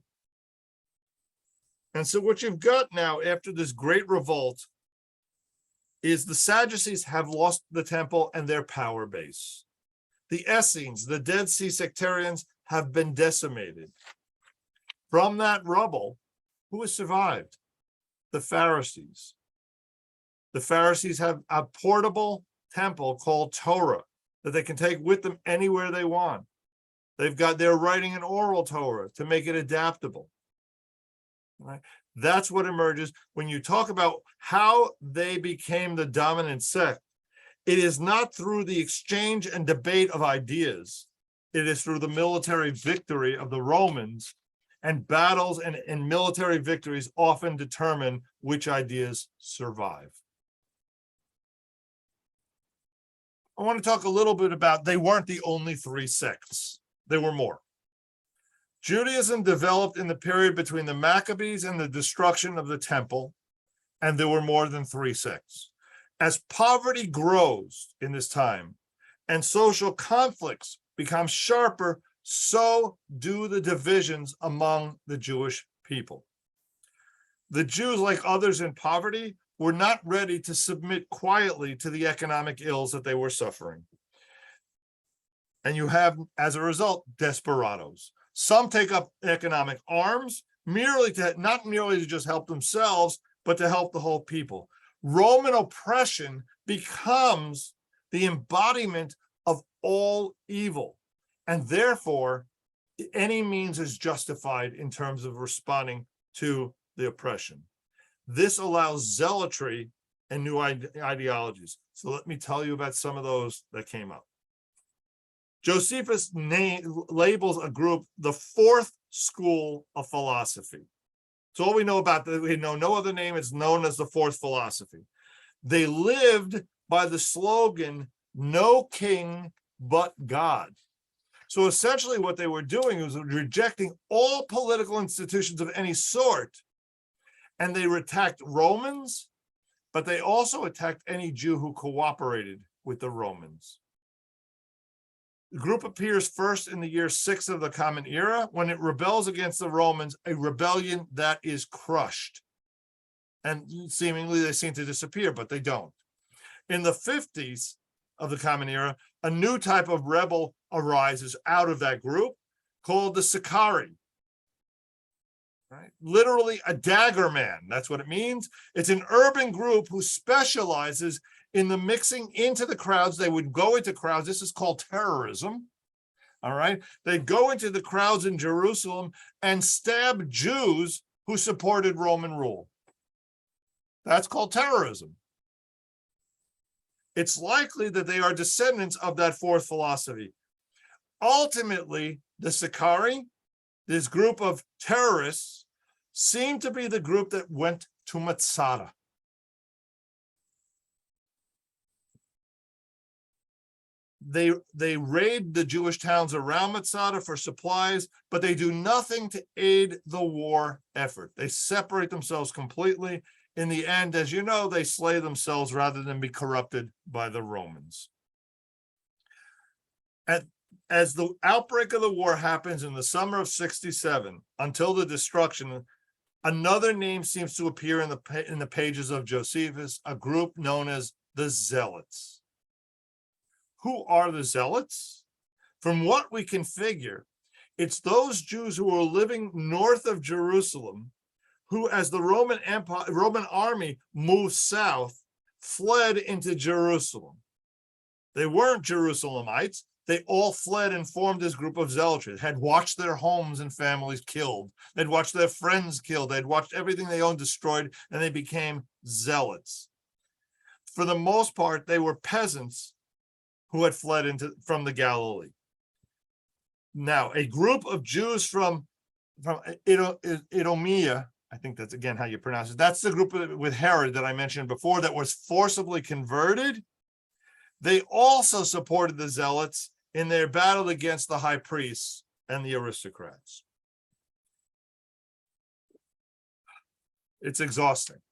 Speaker 1: And so what you've got now after this great revolt is the Sadducees have lost the temple and their power base. The Essenes, the Dead Sea sectarians, have been decimated. From that rubble, who has survived? The Pharisees. The Pharisees have a portable temple called Torah that they can take with them anywhere they want. They're writing an oral Torah to make it adaptable. Right? That's what emerges when you talk about how they became the dominant sect. It is not through the exchange and debate of ideas. It is through the military victory of the Romans, and battles and military victories often determine which ideas survive. I want to talk a little bit about, they weren't the only three sects. There were more. Judaism developed in the period between the Maccabees and the destruction of the temple, and there were more than three sects. As poverty grows in this time and social conflicts become sharper, so do the divisions among the Jewish people. The Jews, like others in poverty, were not ready to submit quietly to the economic ills that they were suffering. And you have, as a result, desperados. Some take up economic arms, not merely to just help themselves, but to help the whole people. Roman oppression becomes the embodiment of all evil, and therefore any means is justified in terms of responding to the oppression. This allows zealotry and new ideologies. So let me tell you about some of those that came up. Josephus labels a group the fourth school of philosophy. So all we know about that, we know no other name. It's known as the fourth philosophy. They lived by the slogan, "No king but God." So essentially what they were doing was rejecting all political institutions of any sort. And they attacked Romans, but they also attacked any Jew who cooperated with the Romans. The group appears first in the year 6 of the Common Era, when it rebels against the Romans, a rebellion that is crushed. And seemingly they seem to disappear, but they don't. In the 50s of the Common Era, a new type of rebel arises out of that group called the Sicarii. Right? Literally a dagger man, that's what it means. It's an urban group who specializes in the mixing into the crowds. They would go into crowds. This is called terrorism. All right. They'd go into the crowds in Jerusalem and stab Jews who supported Roman rule. That's called terrorism. It's likely that they are descendants of that fourth philosophy. Ultimately, the Sicarii, this group of terrorists, seem to be the group that went to Masada. They raid the Jewish towns around Masada for supplies, but they do nothing to aid the war effort. They separate themselves completely. In the end, as you know, they slay themselves rather than be corrupted by the Romans. As the outbreak of the war happens in the summer of 67, until the destruction, another name seems to appear in the pages of Josephus, a group known as the Zealots. Who are the Zealots? From what we can figure, it's those Jews who were living north of Jerusalem, who, as the Roman army moved south, fled into Jerusalem. They weren't Jerusalemites. They all fled and formed this group of zealotry, had watched their homes and families killed. They'd watched their friends killed. They'd watched everything they owned destroyed, and they became zealots. For the most part, they were peasants who had fled from the Galilee. Now, a group of Jews from Idumea, I think that's again how you pronounce it. That's the group with Herod that I mentioned before that was forcibly converted. They also supported the Zealots in their battle against the high priests and the aristocrats. It's exhausting.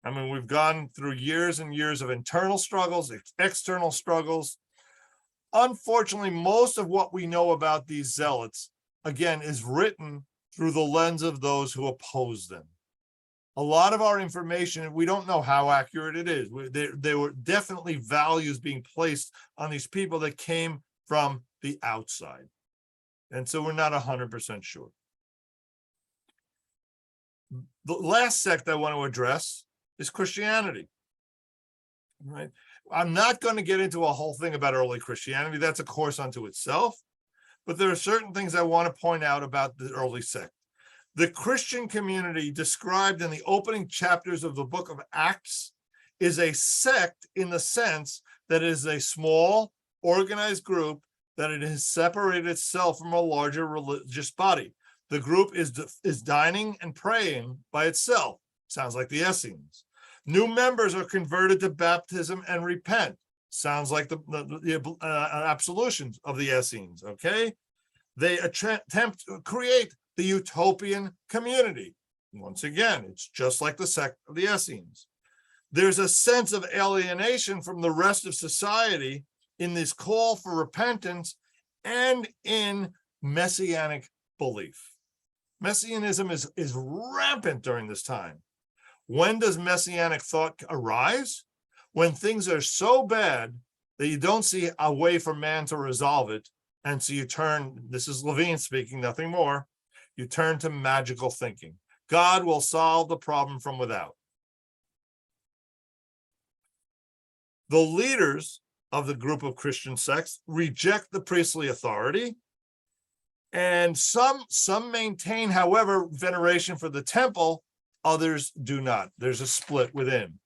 Speaker 1: I mean, we've gone through years and years of internal struggles, external struggles. Unfortunately, most of what we know about these zealots, again, is written through the lens of those who oppose them. A lot of our information, we don't know how accurate it is. There were definitely values being placed on these people that came from the outside. And so we're not 100% sure. The last sect I want to address is Christianity. Right? I'm not going to get into a whole thing about early Christianity. That's a course unto itself. But there are certain things I want to point out about the early sect. The Christian community described in the opening chapters of the book of Acts is a sect in the sense that it is a small, organized group that it has separated itself from a larger religious body. The group is dining and praying by itself. Sounds like the Essenes. New members are converted to baptism and repent. Sounds like the absolutions of the Essenes, okay? They attempt to create the utopian community. Once again, it's just like the sect of the Essenes. there's a sense of alienation from the rest of society in this call for repentance and in messianic belief. Messianism is rampant during this time. When does messianic thought arise? When things are so bad that you don't see a way for man to resolve it, and so you turn, this is Levine speaking, nothing more, you turn to magical thinking. God will solve the problem from without. The leaders of the group of Christian sects reject the priestly authority, and some maintain, however, veneration for the temple, others do not. There's a split within.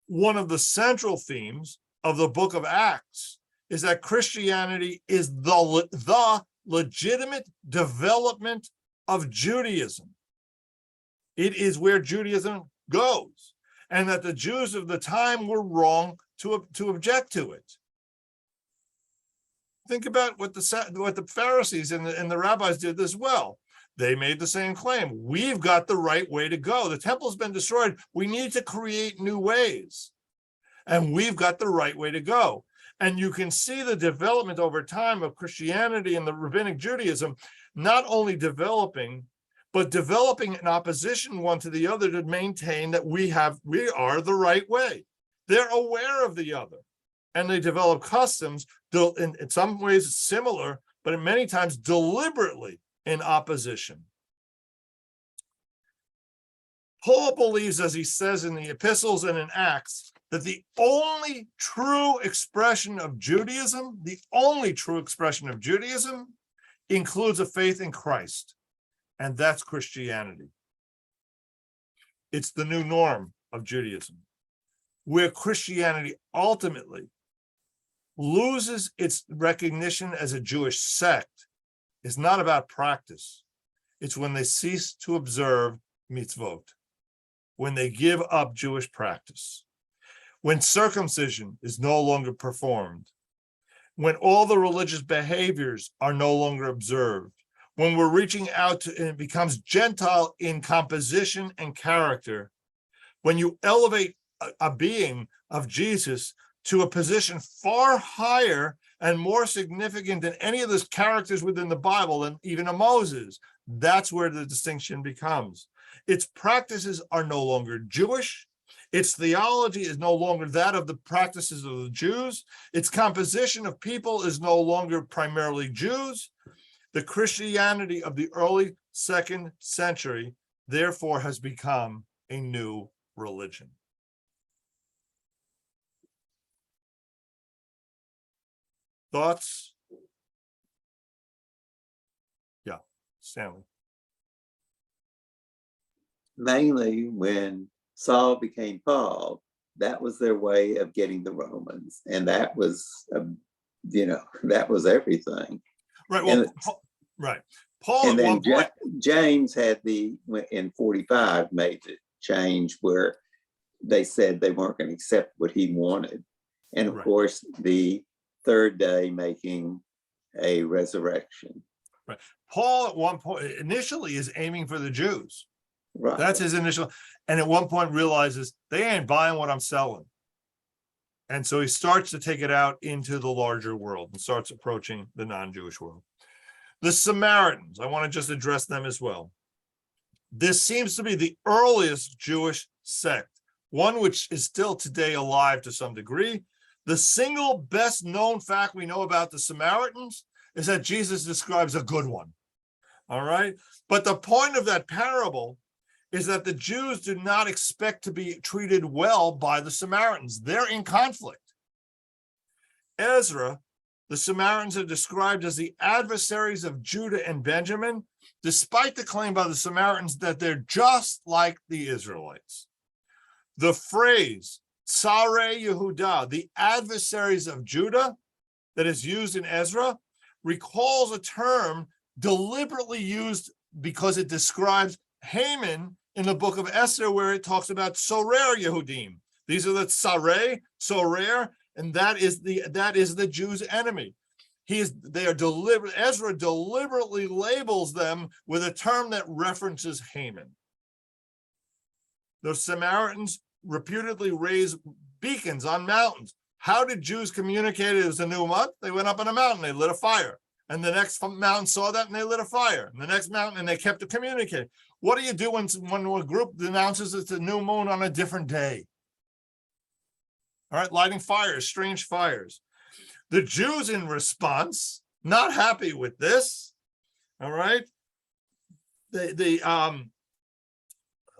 Speaker 1: One of the central themes of the book of Acts is that Christianity is the legitimate development of Judaism. It is where Judaism goes, and that the Jews of the time were wrong to object to it. Think about what the Pharisees and the rabbis did as well. They made the same claim. We've got the right way to go. The temple's been destroyed. We need to create new ways. And we've got the right way to go. And you can see the development over time of Christianity and the Rabbinic Judaism, not only developing, but developing in opposition one to the other to maintain that we are the right way. They're aware of the other, and they develop customs in some ways similar, but in many times deliberately in opposition. Paul believes, as he says in the epistles and in Acts, that the only true expression of Judaism, includes a faith in Christ, and that's Christianity. It's the new norm of Judaism, where Christianity ultimately loses its recognition as a Jewish sect. It's not about practice. It's when they cease to observe mitzvot, when they give up Jewish practice, when circumcision is no longer performed, when all the religious behaviors are no longer observed, when we're reaching out to, and it becomes Gentile in composition and character, when you elevate a being of Jesus to a position far higher and more significant than any of those characters within the Bible, than even a Moses, that's where the distinction becomes. Its practices are no longer Jewish. Its theology is no longer that of the practices of the Jews. Its composition of people is no longer primarily Jews. The Christianity of the early 2nd century, therefore, has become a new religion. Thoughts? Yeah, Stanley.
Speaker 2: Mainly when Saul became Paul, that was their way of getting the Romans. And that was, that was everything.
Speaker 1: Right. Well, right. Paul
Speaker 2: and
Speaker 1: at
Speaker 2: then
Speaker 1: one point,
Speaker 2: James had in 45 made the change where they said they weren't going to accept what he wanted. And of course, the third day making a resurrection.
Speaker 1: Right. Paul at one point initially is aiming for the Jews.
Speaker 2: Right.
Speaker 1: That's his initial, and at one point realizes they ain't buying what I'm selling. And so he starts to take it out into the larger world and starts approaching the non-Jewish world. The Samaritans, I want to just address them as well. This seems to be the earliest Jewish sect, one which is still today alive to some degree. The single best known fact we know about the Samaritans is that Jesus describes a good one. All right. But the point of that parable is that the Jews do not expect to be treated well by the Samaritans. They're in conflict. Ezra, the Samaritans are described as the adversaries of Judah and Benjamin, despite the claim by the Samaritans that they're just like the Israelites. The phrase, Tsarei Yehudah, the adversaries of Judah, that is used in Ezra, recalls a term deliberately used because it describes Haman in the book of Esther, where it talks about Sorer Yehudim. These are the Tsarei, Sorer, and that is the Jews' enemy. Ezra deliberately labels them with a term that references Haman. The Samaritans reputedly raise beacons on mountains. How did Jews communicate it was a new month? They went up on a mountain, they lit a fire. And the next mountain saw that and they lit a fire. And the next mountain, and they kept communicating. What do you do when a group announces it's a new moon on a different day? All right, lighting fires, strange fires. The Jews in response, not happy with this, all right? I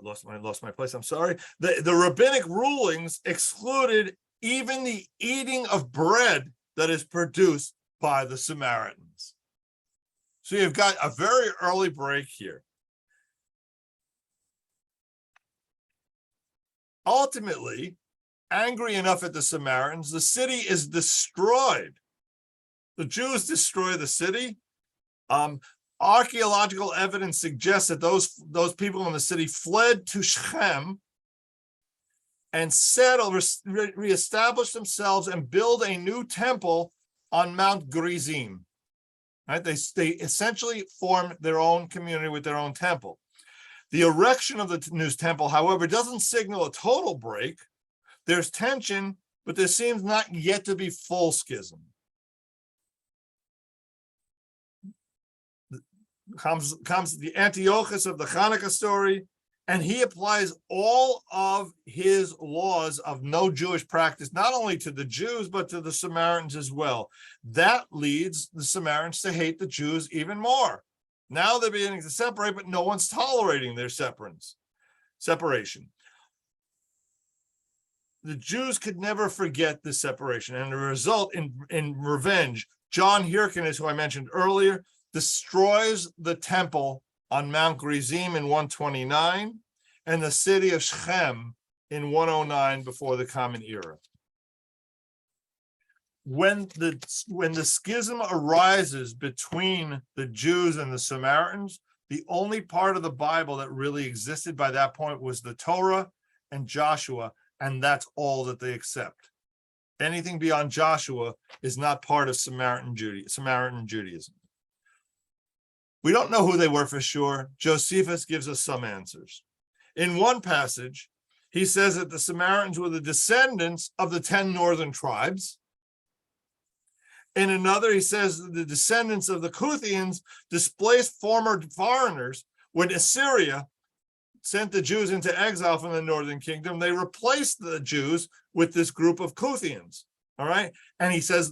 Speaker 1: lost my place, I'm sorry. The rabbinic rulings excluded even the eating of bread that is produced by the Samaritans. So you've got a very early break here. Ultimately, angry enough at the Samaritans, the city is destroyed. The Jews destroy the city. Archaeological evidence suggests that those people in the city fled to Shechem and settled, reestablished themselves and build a new temple on Mount Gerizim. Right? They essentially form their own community with their own temple. The erection of the new temple, however, doesn't signal a total break. There's tension, but there seems not yet to be full schism. Comes the Antiochus of the Hanukkah story, and he applies all of his laws of no Jewish practice, not only to the Jews, but to the Samaritans as well. That leads the Samaritans to hate the Jews even more. Now they're beginning to separate, but no one's tolerating their separation. The Jews could never forget this separation, and the result in revenge, John Hyrcanus, who I mentioned earlier, destroys the temple on Mount Gerizim in 129 and the city of Shechem in 109 before the Common Era. When the schism arises between the Jews and the Samaritans, the only part of the Bible that really existed by that point was the Torah and Joshua, and that's all that they accept. Anything beyond Joshua is not part of Samaritan Judaism. We don't know who they were for sure. Josephus gives us some answers. In one passage, he says that the Samaritans were the descendants of the 10 northern tribes. In another, he says that the descendants of the Kuthians displaced former foreigners. When Assyria sent the Jews into exile from the northern kingdom, they replaced the Jews with this group of Kuthians. All right. And he says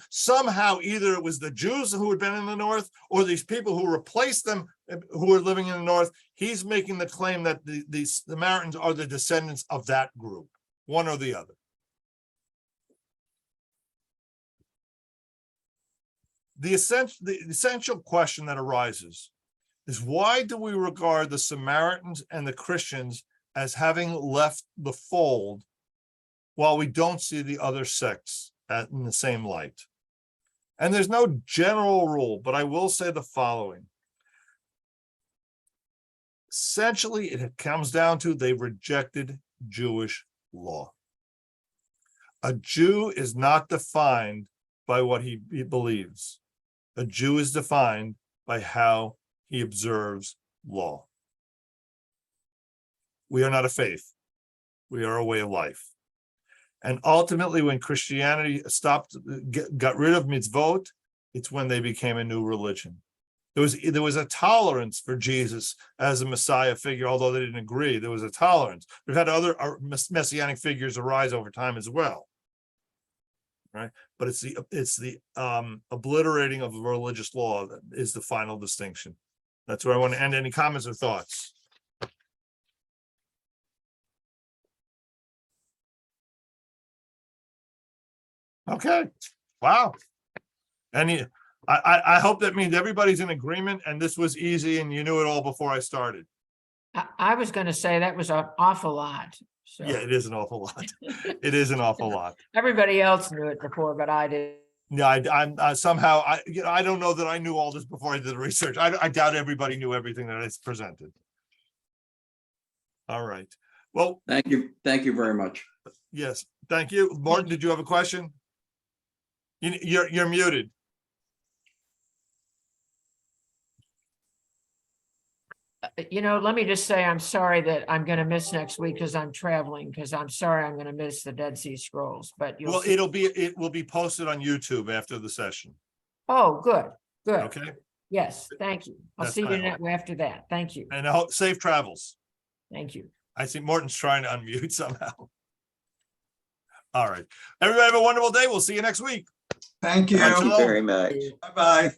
Speaker 1: somehow either it was the Jews who had been in the north or these people who replaced them who were living in the north. He's making the claim that the Samaritans are the descendants of that group, one or the other. The essential question that arises is, why do we regard the Samaritans and the Christians as having left the fold while we don't see the other sects in the same light? And there's no general rule, but I will say the following. Essentially, it comes down to they rejected Jewish law. A Jew is not defined by what he believes. A Jew is defined by how he observes law. We are not a faith. We are a way of life. And ultimately, when Christianity got rid of mitzvot, it's when they became a new religion. There was a tolerance for Jesus as a Messiah figure, although they didn't agree. There was a tolerance. We've had other messianic figures arise over time as well, right? But it's the obliterating of religious law that is the final distinction. That's where I want to end. Any comments or thoughts? Okay. Wow. And I hope that means everybody's in agreement and this was easy and you knew it all before I started.
Speaker 5: I was going to say that was an awful lot. So.
Speaker 1: Yeah, it is an awful lot. It is an awful lot.
Speaker 5: Everybody else knew it before, but I didn't.
Speaker 1: Yeah, I'm somehow I don't know that I knew all this before I did the research. I doubt everybody knew everything that is presented. All right. Well,
Speaker 3: thank you very much.
Speaker 1: Yes, thank you. Martin, did you have a question? You're muted.
Speaker 5: let me just say, I'm sorry that I'm gonna miss next week because I'm traveling, because I'm sorry I'm gonna miss the Dead Sea Scrolls, but you'll
Speaker 1: Well,
Speaker 5: see.
Speaker 1: it will be posted on YouTube after the session.
Speaker 5: Oh, good, good.
Speaker 1: Okay,
Speaker 5: Yes, thank you. I'll
Speaker 1: That's
Speaker 5: see you
Speaker 1: my hope.
Speaker 5: after that. Thank you.
Speaker 1: and I hope safe travels.
Speaker 5: Thank you.
Speaker 1: I see Morton's trying to unmute somehow. All right, everybody have a wonderful day. We'll see you next week.
Speaker 6: Thank
Speaker 2: Thank
Speaker 6: you.
Speaker 2: you very much.
Speaker 6: Bye-bye.